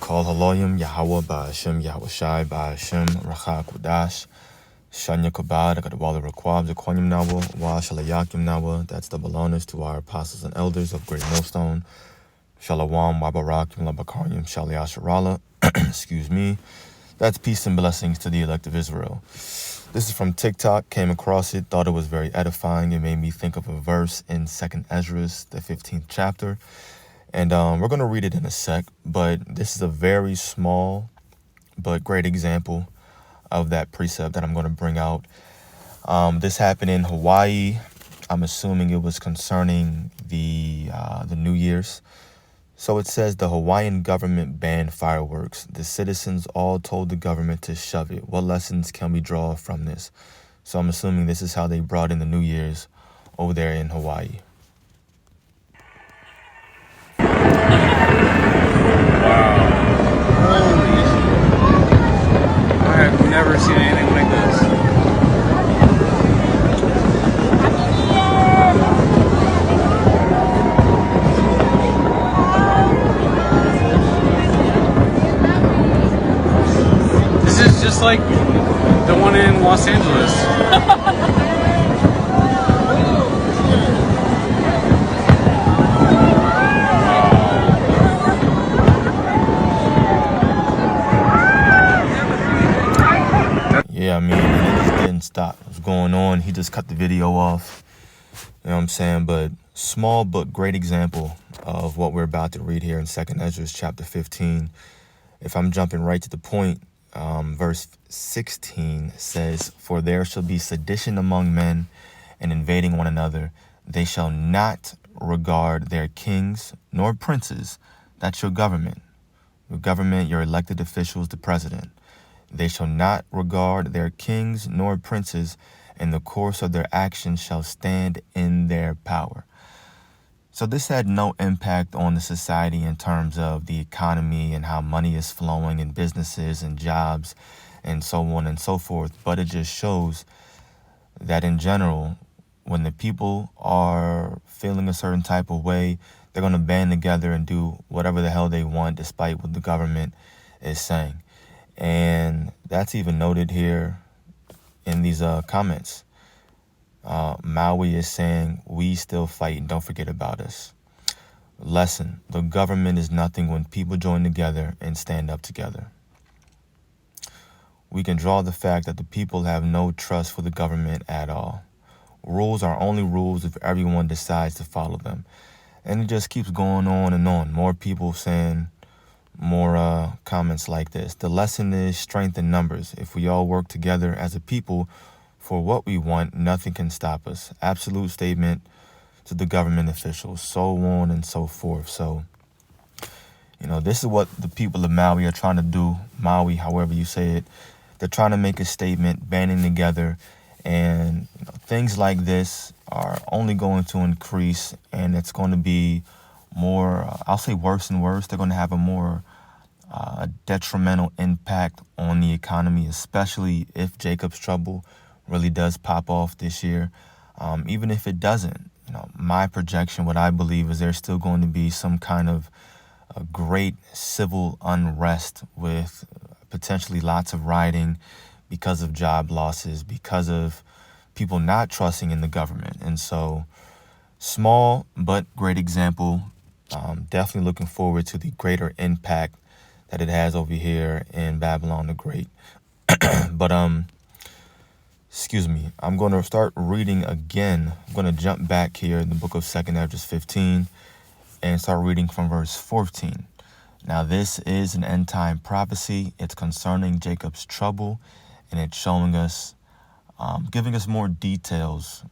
Call Haloyim Yahweh Ba'ashem Yahweh Shai Ba'ashem Racha Kudash Shanya Kabad Akadwala Rakwab Zakwanyim Nawa Wa Shalayakim Nawa. That's double honors to our apostles and elders of Great Millstone. Shalawam Wabarakim Labakaryim Shaliasharala. Excuse me. That's peace and blessings to the elect of Israel. This is from TikTok. Came across it, thought it was very edifying. It made me think of a verse in 2nd Esdras, the 15th chapter. And we're going to read it in a sec, but this is a very small but great example of that precept that I'm going to bring out. This happened in Hawaii. I'm assuming it was concerning the New Year's. So it says the Hawaiian government banned fireworks. The citizens all told the government to shove it. What lessons can we draw from this? So I'm assuming this is how they brought in the New Year's over there in Hawaii. I have never seen anything like this. This is just like the one in Los Angeles. Yeah, I mean, it just didn't stop. What's going on? He just cut the video off. You know what I'm saying? But small but great example of what we're about to read here in 2nd Esdras chapter 15. If I'm jumping right to the point, verse 16 says, "For there shall be sedition among men and invading one another. They shall not regard their kings nor princes." That's your government. Your government, your elected officials, the president. "They shall not regard their kings nor princes, and the course of their actions shall stand in their power." So this had no impact on the society in terms of the economy and how money is flowing in businesses and jobs and so on and so forth. But it just shows that in general, when the people are feeling a certain type of way, they're going to band together and do whatever the hell they want, despite what the government is saying. And that's even noted here in these comments. Maui is saying, "We still fight and don't forget about us." Lesson: the government is nothing when people join together and stand up together. We can draw the fact that the people have no trust for the government at all. Rules are only rules if everyone decides to follow them. And it just keeps going on and on. More people saying more comments like this. The lesson is strength in numbers. If we all work together as a people for what we want, nothing can stop us. Absolute statement to the government officials, so on and so forth. So, this is what the people of Maui are trying to do. Maui, however you say it. They're trying to make a statement, banding together. And things like this are only going to increase, and it's going to be more, I'll say worse and worse. They're going to have a more detrimental impact on the economy, especially if Jacob's trouble really does pop off this year. Even if it doesn't, my projection, what I believe is there's still going to be some kind of a great civil unrest with potentially lots of rioting because of job losses, because of people not trusting in the government. And so, small but great example. Definitely looking forward to the greater impact that it has over here in Babylon the Great. But excuse me, I'm going to start reading again. I'm going to jump back here in the book of 2nd Esdras 15 and start reading from verse 14. Now this is an end time prophecy. It's concerning Jacob's trouble, and it's showing us, giving us more details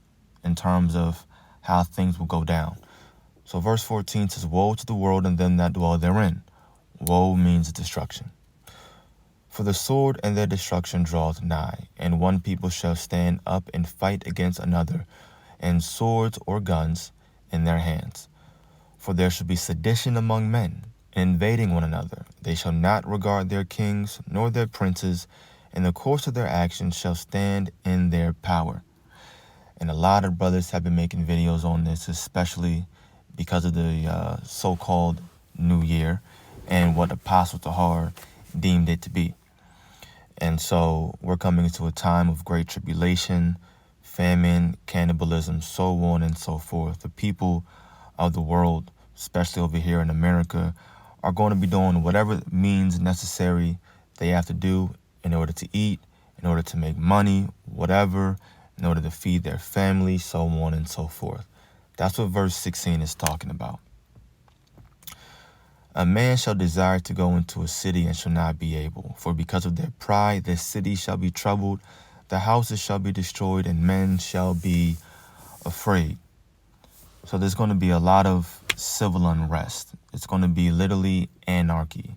in terms of how things will go down. So verse 14 says, "Woe to the world and them that dwell therein." Woe means destruction. "For the sword and their destruction draweth nigh, and one people shall stand up and fight against another, and swords or guns in their hands. For there shall be sedition among men, invading one another. They shall not regard their kings nor their princes, and the course of their actions shall stand in their power." And a lot of brothers have been making videos on this, especially because of the so-called New Year. and what Apostle Tahar deemed it to be. And so we're coming into a time of great tribulation, famine, cannibalism, so on and so forth. The people of the world, especially over here in America, are going to be doing whatever means necessary they have to do in order to eat, in order to make money, whatever, in order to feed their family, so on and so forth. That's what verse 16 is talking about. A man shall desire to go into a city and shall not be able, for because of their pride the city shall be troubled, the houses shall be destroyed, and men shall be afraid. So there's going to be a lot of civil unrest. It's going to be literally anarchy.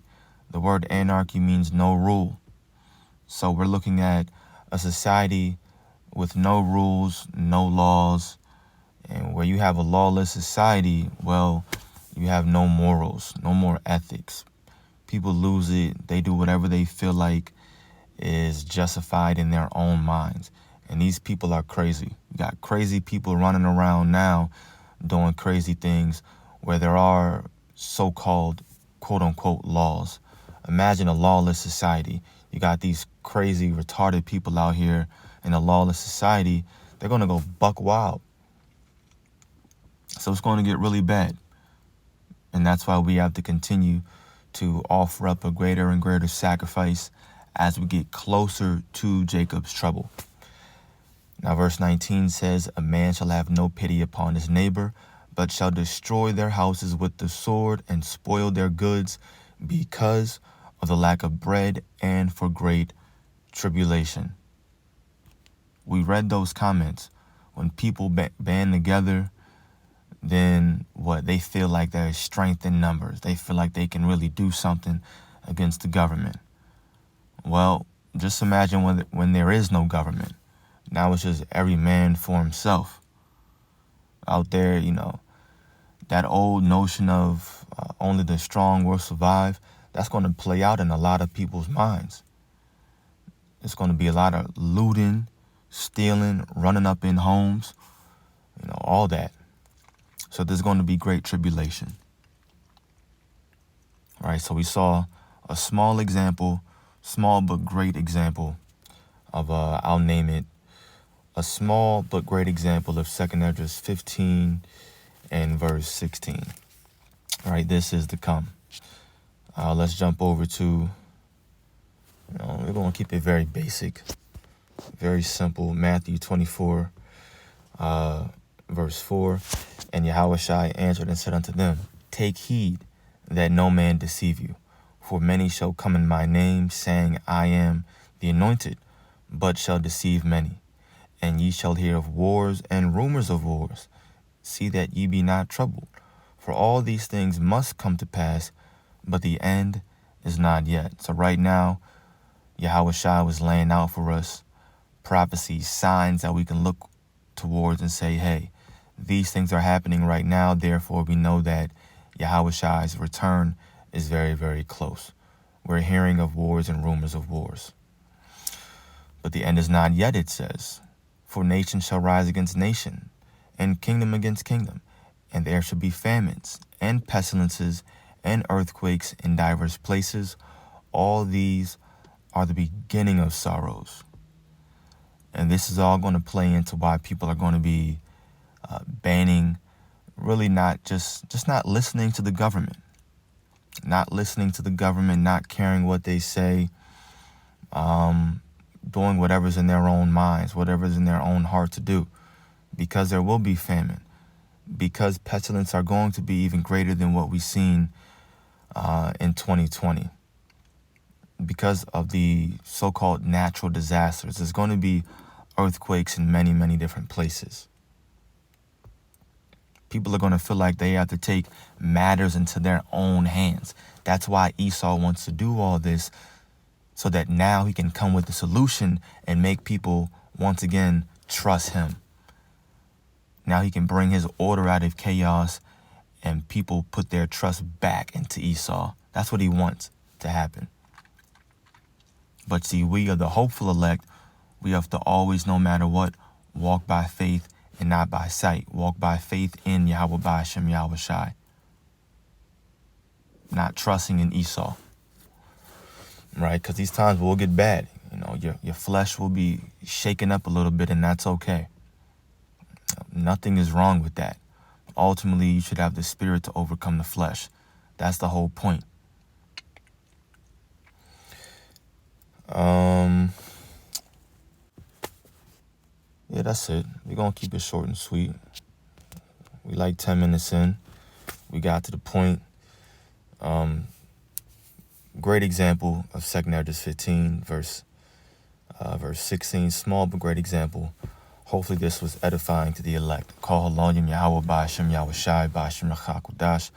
The word anarchy means no rule. So we're looking at a society with no rules, no laws, and where you have a lawless society, well, you have no morals, no more ethics. People lose it. They do whatever they feel like is justified in their own minds. And these people are crazy. You got crazy people running around now doing crazy things where there are so-called quote-unquote laws. Imagine a lawless society. You got these crazy, retarded people out here in a lawless society. They're going to go buck wild. So it's going to get really bad. And that's why we have to continue to offer up a greater and greater sacrifice as we get closer to Jacob's trouble. Now, verse 19 says, a man shall have no pity upon his neighbor, but shall destroy their houses with the sword and spoil their goods because of the lack of bread and for great tribulation. We read those comments. When people band together, then what? They feel like there's strength in numbers. They feel like they can really do something against the government. Well, just imagine when there is no government. Now it's just every man for himself. Out there, that old notion of only the strong will survive, that's going to play out in a lot of people's minds. It's going to be a lot of looting, stealing, running up in homes, all that. So there's going to be great tribulation. All right, so we saw a small example, small but great example of, I'll name it, a small but great example of 2 Esdras 15 and verse 16. All right, this is to come. Let's jump over to, we're going to keep it very basic, very simple. Matthew 24, verse 4. And Yahushua answered and said unto them, take heed that no man deceive you. For many shall come in my name, saying, I am the anointed, but shall deceive many. And ye shall hear of wars and rumors of wars. See that ye be not troubled. For all these things must come to pass, but the end is not yet. So right now, Yahushua was laying out for us prophecies, signs that we can look towards and say, hey, these things are happening right now. Therefore, we know that Yahushua's return is very, very close. We're hearing of wars and rumors of wars. But the end is not yet, it says. For nation shall rise against nation, and kingdom against kingdom, and there shall be famines, and pestilences, and earthquakes in divers places. All these are the beginning of sorrows. And this is all going to play into why people are going to be banning, really not just not listening to the government. Not listening to the government, not caring what they say, doing whatever's in their own minds, whatever's in their own heart to do, because there will be famine, because pestilence are going to be even greater than what we've seen in 2020, because of the so-called natural disasters. There's going to be earthquakes in many, many different places. People are going to feel like they have to take matters into their own hands. That's why Esau wants to do all this, so that now he can come with a solution and make people once again trust him. Now he can bring his order out of chaos and people put their trust back into Esau. That's what he wants to happen. But see, we are the hopeful elect. We have to always, no matter what, walk by faith and not by sight. Walk by faith in Yahweh Ba'ashem Yahweh Shai. not trusting in Esau, right? Because these times will get bad. You know, your flesh will be shaken up a little bit, and that's okay. Nothing is wrong with that. Ultimately, you should have the spirit to overcome the flesh. That's the whole point. Yeah, that's it. We're going to keep it short and sweet. We like 10 minutes in. We got to the point. Great example of 2 Esdras 15, verse 16. Small but great example. Hopefully this was edifying to the elect. Call Halonyim Yahweh Ba'ashem Yahweh Shai Ba'ashem Rachakudash.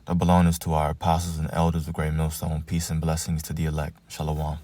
The belongings to our apostles and elders of Great Millstone. Peace and blessings to the elect. Shalom.